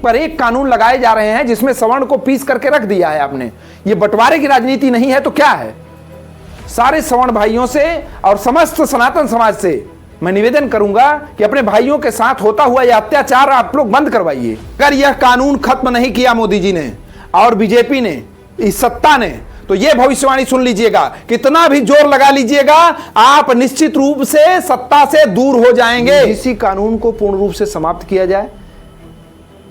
पर एक कानून लगाए जा रहे हैं जिसमें सवर्ण को पीस करके रख दिया है आपने। ये बंटवारे की राजनीति नहीं है तो क्या है? सारे सवर्ण भाइयों से और समस्त सनातन समाज से मैं निवेदन करूंगा कि अपने भाइयों के साथ होता हुआ यह अत्याचार आप लोग बंद करवाइए। अगर यह कानून खत्म नहीं किया मोदी जी ने और बीजेपी ने, इस सत्ता ने, तो यह भविष्यवाणी सुन लीजिएगा, कितना भी जोर लगा लीजिएगा, आप निश्चित रूप से सत्ता से दूर हो जाएंगे। इसी कानून को पूर्ण रूप से समाप्त किया जाए,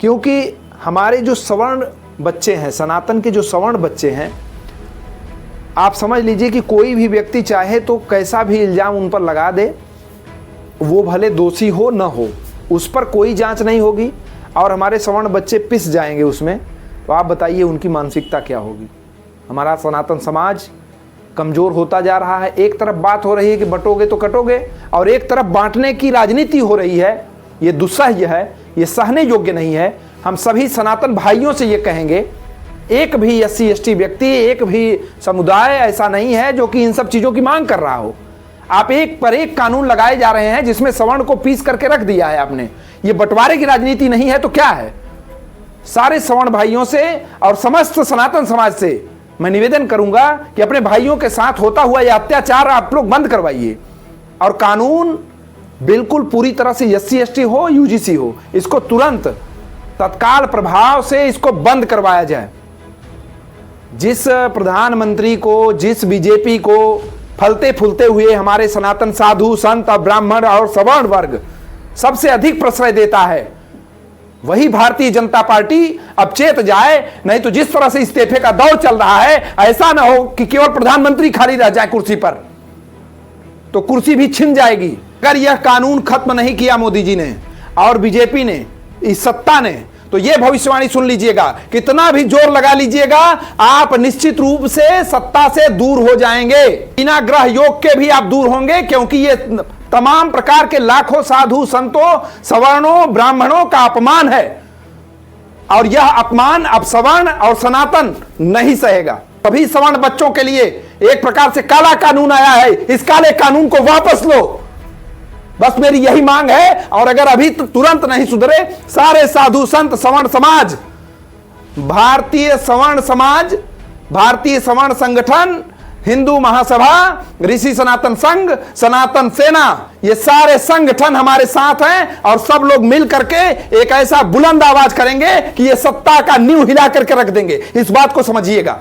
क्योंकि हमारे जो सवर्ण बच्चे हैं, सनातन के जो सवर्ण बच्चे हैं, आप समझ लीजिए कि कोई भी व्यक्ति चाहे तो कैसा भी इल्जाम उन पर लगा दे, वो भले दोषी हो न हो, उस पर कोई जांच नहीं होगी और हमारे सवर्ण बच्चे पिस जाएंगे उसमें। तो आप बताइए उनकी मानसिकता क्या होगी? हमारा सनातन समाज कमजोर होता जा रहा है। एक तरफ बात हो रही है कि बंटोगे तो कटोगे, और एक तरफ बांटने की राजनीति हो रही है। ये दुस्सह्य है, ये सहने योग्य नहीं है। हम सभी सनातन भाइयों से ये कहेंगे, एक भी SC ST व्यक्ति, एक भी समुदाय ऐसा नहीं है जो कि इन सब चीजों की मांग कर रहा हो। आप एक पर एक कानून लगाए जा रहे हैं जिसमें सवर्ण को पीस करके रख दिया है आपने। ये बंटवारे की राजनीति नहीं है तो क्या है? सारे सवर्ण भाइयों से और समस्त सनातन समाज से मैं निवेदन करूंगा कि अपने भाइयों के साथ होता हुआ यह अत्याचार आप लोग बंद करवाइए, और कानून बिल्कुल पूरी तरह से SC ST हो, UGC हो, इसको तुरंत तत्काल प्रभाव से इसको बंद करवाया जाए। जिस प्रधानमंत्री को, जिस बीजेपी को फलते फूलते हुए हमारे सनातन साधु संत और ब्राह्मण और सवर्ण वर्ग सबसे अधिक प्रश्रय देता है, वही भारतीय जनता पार्टी अब चेत जाए। नहीं तो जिस तरह से इस्तीफे का दौर चल रहा है, ऐसा ना हो कि केवल प्रधानमंत्री खाली रह जाए कुर्सी पर, तो कुर्सी भी छिन जाएगी। अगर यह कानून खत्म नहीं किया मोदी जी ने और बीजेपी ने, इस सत्ता ने, तो यह भविष्यवाणी सुन लीजिएगा, कितना भी जोर लगा लीजिएगा, आप निश्चित रूप से सत्ता से दूर हो जाएंगे। बिना ग्रह योग के भी आप दूर होंगे, क्योंकि ये तमाम प्रकार के लाखों साधु संतों, सवर्णों, ब्राह्मणों का अपमान है, और यह अपमान अब सवर्ण और सनातन नहीं सहेगा। सभी सवर्ण बच्चों के लिए एक प्रकार से काला कानून आया है, इस काले कानून को वापस लो, बस मेरी यही मांग है। और अगर अभी तुरंत नहीं सुधरे, सारे साधु संत, सवर्ण समाज, भारतीय सवर्ण समाज, भारतीय सवर्ण संगठन, हिंदू महासभा, ऋषि सनातन संघ, सनातन सेना, ये सारे संगठन हमारे साथ हैं, और सब लोग मिल करके एक ऐसा बुलंद आवाज करेंगे कि ये सत्ता का नींव हिला करके रख देंगे। इस बात को समझिएगा।